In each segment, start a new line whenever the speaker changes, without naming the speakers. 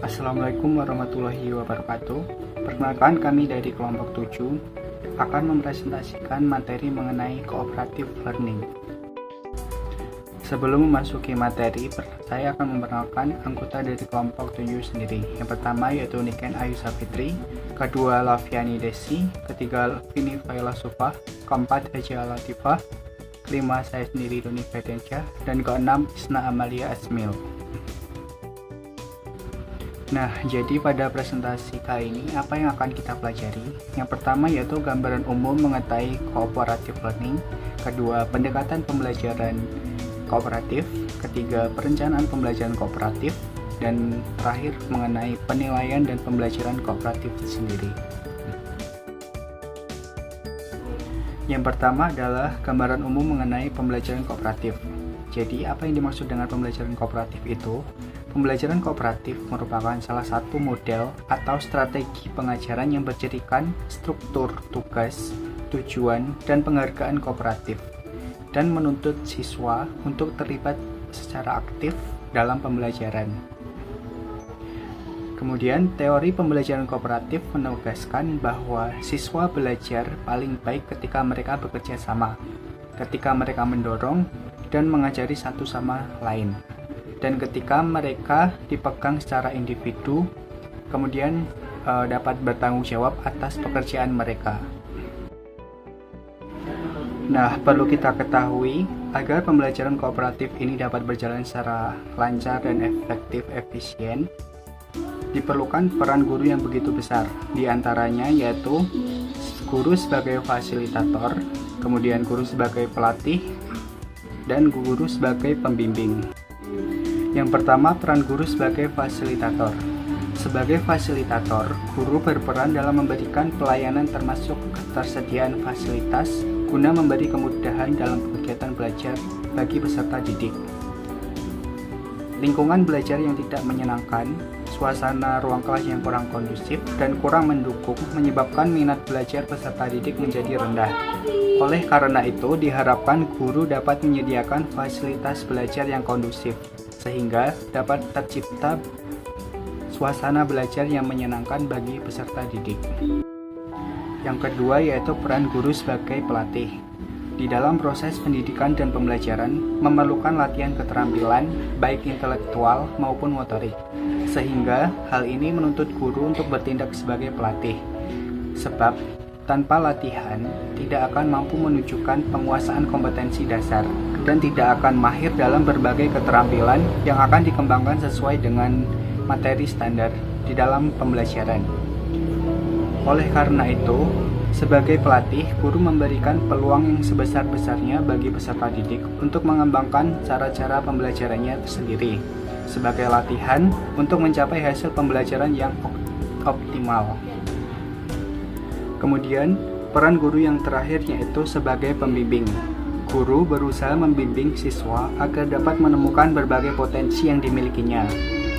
Assalamualaikum warahmatullahi wabarakatuh. Perkenalkan, kami dari kelompok 7 akan mempresentasikan materi mengenai cooperative learning. Sebelum memasuki materi, saya akan memperkenalkan anggota dari kelompok 7 sendiri. Yang pertama yaitu Niken Ayu Safitri, kedua Laviani Desi, ketiga Vini Faila Sufa, keempat Eja Latifah, kelima saya sendiri Doni Fedensyah, dan keenam Isna Amalia Asmil. Nah, jadi pada presentasi kali ini apa yang akan kita pelajari? Yang pertama yaitu gambaran umum mengenai cooperative learning, kedua pendekatan pembelajaran kooperatif, ketiga perencanaan pembelajaran kooperatif, dan terakhir mengenai penilaian dan pembelajaran kooperatif sendiri. Yang pertama adalah gambaran umum mengenai pembelajaran kooperatif. Jadi apa yang dimaksud dengan pembelajaran kooperatif itu? Pembelajaran kooperatif merupakan salah satu model atau strategi pengajaran yang bercirikan struktur tugas, tujuan, dan penghargaan kooperatif, dan menuntut siswa untuk terlibat secara aktif dalam pembelajaran. Kemudian, teori pembelajaran kooperatif menegaskan bahwa siswa belajar paling baik ketika mereka bekerja sama, ketika mereka mendorong dan mengajari satu sama lain, dan ketika mereka dipegang secara individu, kemudian dapat bertanggung jawab atas pekerjaan mereka. Nah, perlu kita ketahui, agar pembelajaran kooperatif ini dapat berjalan secara lancar dan efisien, diperlukan peran guru yang begitu besar. Di antaranya yaitu guru sebagai fasilitator, kemudian guru sebagai pelatih, dan guru sebagai pembimbing. Yang pertama, peran guru sebagai fasilitator. Sebagai fasilitator, guru berperan dalam memberikan pelayanan termasuk ketersediaan fasilitas guna memberi kemudahan dalam kegiatan belajar bagi peserta didik. Lingkungan belajar yang tidak menyenangkan, suasana ruang kelas yang kurang kondusif dan kurang mendukung menyebabkan minat belajar peserta didik menjadi rendah. Oleh karena itu, diharapkan guru dapat menyediakan fasilitas belajar yang kondusif, sehingga dapat tercipta suasana belajar yang menyenangkan bagi peserta didik. Yang kedua yaitu peran guru sebagai pelatih. Di dalam proses pendidikan dan pembelajaran memerlukan latihan keterampilan baik intelektual maupun motorik, sehingga hal ini menuntut guru untuk bertindak sebagai pelatih. Sebab tanpa latihan tidak akan mampu menunjukkan penguasaan kompetensi dasar dan tidak akan mahir dalam berbagai keterampilan yang akan dikembangkan sesuai dengan materi standar di dalam pembelajaran. Oleh karena itu, sebagai pelatih, guru memberikan peluang yang sebesar-besarnya bagi peserta didik untuk mengembangkan cara-cara pembelajarannya sendiri sebagai latihan untuk mencapai hasil pembelajaran yang optimal. Kemudian, peran guru yang terakhir yaitu sebagai pembimbing. Guru berusaha membimbing siswa agar dapat menemukan berbagai potensi yang dimilikinya,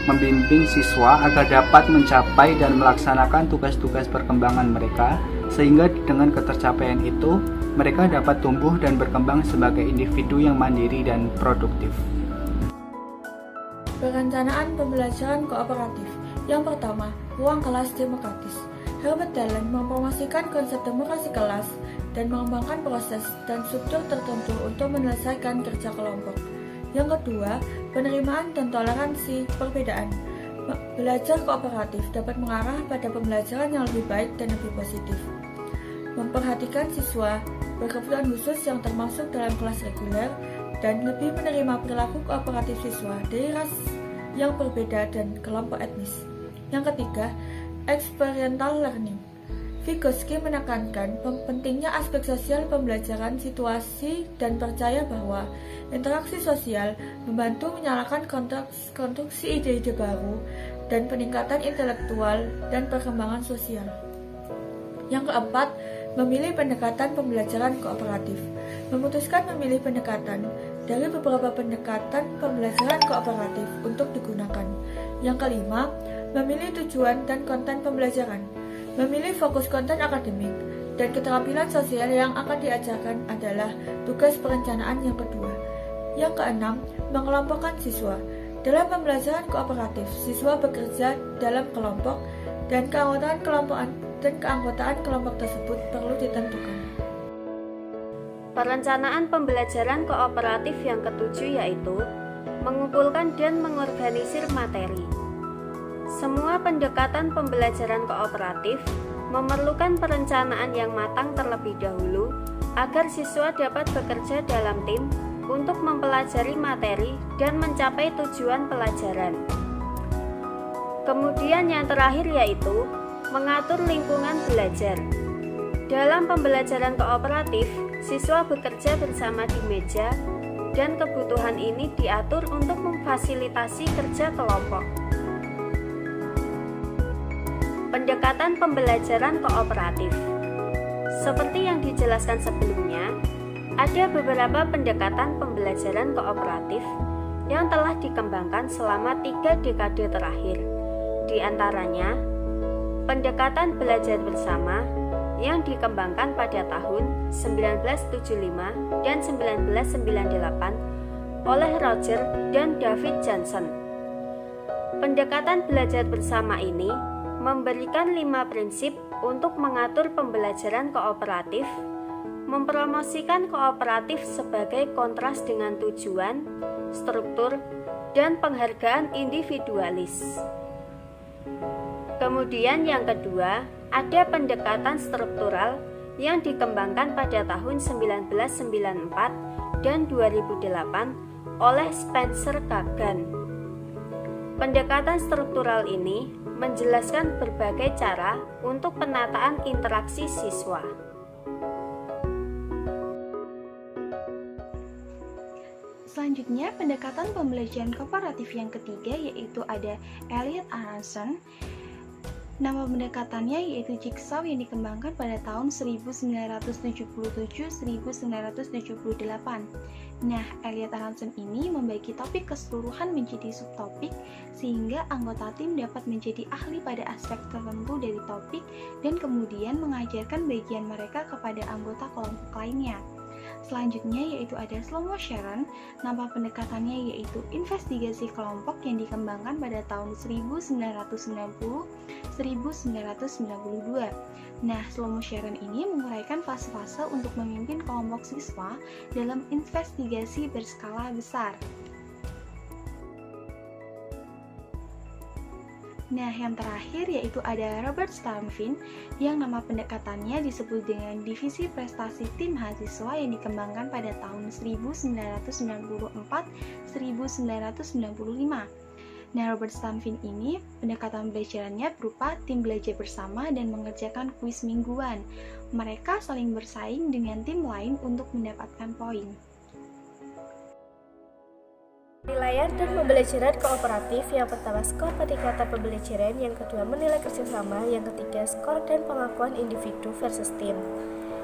membimbing siswa agar dapat mencapai dan melaksanakan tugas-tugas perkembangan mereka, sehingga dengan ketercapaian itu, mereka dapat tumbuh dan berkembang sebagai individu yang mandiri dan produktif.
Perencanaan pembelajaran kooperatif. Yang pertama, ruang kelas demokratis. Herbert Dallin mempromosikan konsep demokrasi kelas dan mengembangkan proses dan struktur tertentu untuk menyelesaikan kerja kelompok. Yang kedua, penerimaan dan toleransi perbedaan. Belajar kooperatif dapat mengarah pada pembelajaran yang lebih baik dan lebih positif. Memperhatikan siswa berkebutuhan khusus yang termasuk dalam kelas reguler dan lebih menerima perilaku kooperatif siswa dari ras yang berbeda dan kelompok etnis. Yang ketiga, experiential learning. Vygotsky menekankan pentingnya aspek sosial pembelajaran situasi dan percaya bahwa interaksi sosial membantu menyalakan konstruksi ide-ide baru dan peningkatan intelektual dan perkembangan sosial. Yang keempat, memilih pendekatan pembelajaran kooperatif. Memutuskan memilih pendekatan dari beberapa pendekatan pembelajaran kooperatif untuk digunakan. Yang kelima, memilih tujuan dan konten pembelajaran. Memilih fokus konten akademik dan keterampilan sosial yang akan diajarkan adalah tugas perencanaan yang kedua. Yang keenam, mengelompokkan siswa. Dalam pembelajaran kooperatif, siswa bekerja dalam kelompok dan keanggotaan kelompok tersebut perlu ditentukan.
Perencanaan pembelajaran kooperatif yang ketujuh yaitu mengumpulkan dan mengorganisir materi. Semua pendekatan pembelajaran kooperatif memerlukan perencanaan yang matang terlebih dahulu agar siswa dapat bekerja dalam tim untuk mempelajari materi dan mencapai tujuan pelajaran. Kemudian yang terakhir yaitu mengatur lingkungan belajar. Dalam pembelajaran kooperatif, siswa bekerja bersama di meja dan kebutuhan ini diatur untuk memfasilitasi kerja kelompok. Pendekatan pembelajaran kooperatif. Seperti yang dijelaskan sebelumnya, ada beberapa pendekatan pembelajaran kooperatif yang telah dikembangkan selama 3 dekade terakhir. Di antaranya, pendekatan belajar bersama yang dikembangkan pada tahun 1975 dan 1998 oleh Roger dan David Johnson. Pendekatan belajar bersama ini memberikan 5 prinsip untuk mengatur pembelajaran kooperatif, mempromosikan kooperatif sebagai kontras dengan tujuan, struktur, dan penghargaan individualis. Kemudian yang kedua, ada pendekatan struktural yang dikembangkan pada tahun 1994 dan 2008 oleh Spencer Kagan. Pendekatan struktural ini menjelaskan berbagai cara untuk penataan interaksi siswa.
Selanjutnya, pendekatan pembelajaran kooperatif yang ketiga yaitu ada Elliott Aronson. Nama pendekatannya yaitu Jigsaw yang dikembangkan pada tahun 1977-1978. Nah, Elliott Aronson ini membagi topik keseluruhan menjadi subtopik sehingga anggota tim dapat menjadi ahli pada aspek tertentu dari topik dan kemudian mengajarkan bagian mereka kepada anggota kelompok lainnya. Selanjutnya yaitu ada Shlomo Sharon. Nama pendekatannya yaitu investigasi kelompok yang dikembangkan pada tahun 1990-1992. Nah, Shlomo Sharon ini menguraikan fase-fase untuk memimpin kelompok siswa dalam investigasi berskala besar. Nah, yang terakhir yaitu ada Robert Stamfin yang nama pendekatannya disebut dengan divisi prestasi tim mahasiswa yang dikembangkan pada tahun 1994-1995. Nah, Robert Stamfin ini pendekatan belajarannya berupa tim belajar bersama dan mengerjakan kuis mingguan. Mereka saling bersaing dengan tim lain untuk mendapatkan poin.
Penilaian dan pembelajaran kooperatif. Yang pertama, skor peningkatan pembelajaran. Yang kedua, menilai kerjasama. Yang ketiga, skor dan pengakuan individu versus tim.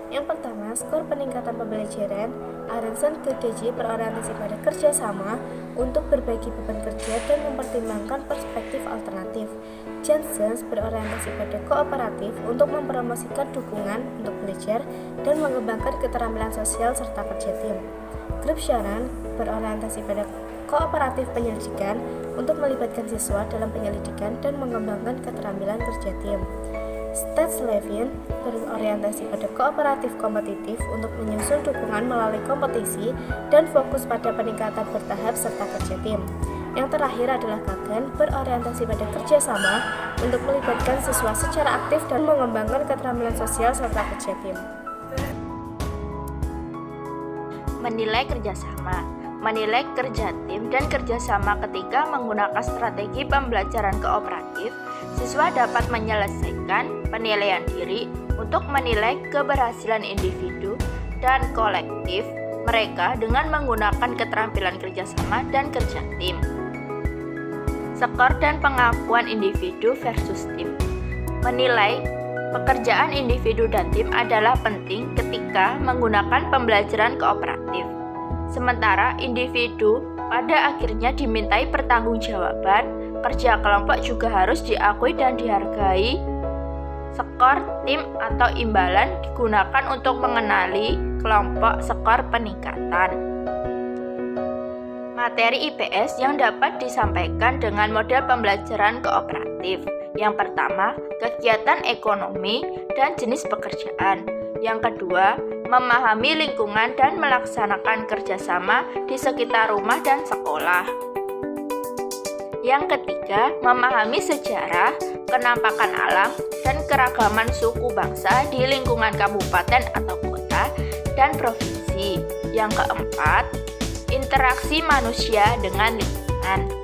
Yang pertama, skor peningkatan pembelajaran. Aronson GDJ berorientasi pada kerjasama untuk berbagi beban kerja dan mempertimbangkan perspektif alternatif. Johnson berorientasi pada kooperatif untuk mempromosikan dukungan untuk belajar dan mengembangkan keterampilan sosial serta kerja tim. Grup Sharon berorientasi pada kooperatif penyelidikan untuk melibatkan siswa dalam penyelidikan dan mengembangkan keterampilan kerja tim. Stats-Levin berorientasi pada kooperatif kompetitif untuk menyusun dukungan melalui kompetisi dan fokus pada peningkatan bertahap serta kerja tim. Yang terakhir adalah Kagan berorientasi pada kerjasama untuk melibatkan siswa secara aktif dan mengembangkan keterampilan sosial serta kerja tim.
Menilai kerjasama. Menilai kerja tim dan kerjasama ketika menggunakan strategi pembelajaran kooperatif, siswa dapat menyelesaikan penilaian diri untuk menilai keberhasilan individu dan kolektif mereka dengan menggunakan keterampilan kerjasama dan kerja tim. Skor dan pengakuan individu versus tim. Menilai pekerjaan individu dan tim adalah penting ketika menggunakan pembelajaran kooperatif. Sementara individu pada akhirnya dimintai pertanggungjawaban, kerja kelompok juga harus diakui dan dihargai. Skor tim atau imbalan digunakan untuk mengenali kelompok skor peningkatan. Materi IPS yang dapat disampaikan dengan model pembelajaran kooperatif. Yang pertama, kegiatan ekonomi dan jenis pekerjaan. Yang kedua, memahami lingkungan dan melaksanakan kerjasama di sekitar rumah dan sekolah. Yang ketiga, memahami sejarah, kenampakan alam, dan keragaman suku bangsa di lingkungan kabupaten atau kota dan provinsi. Yang keempat, interaksi manusia dengan lingkungan.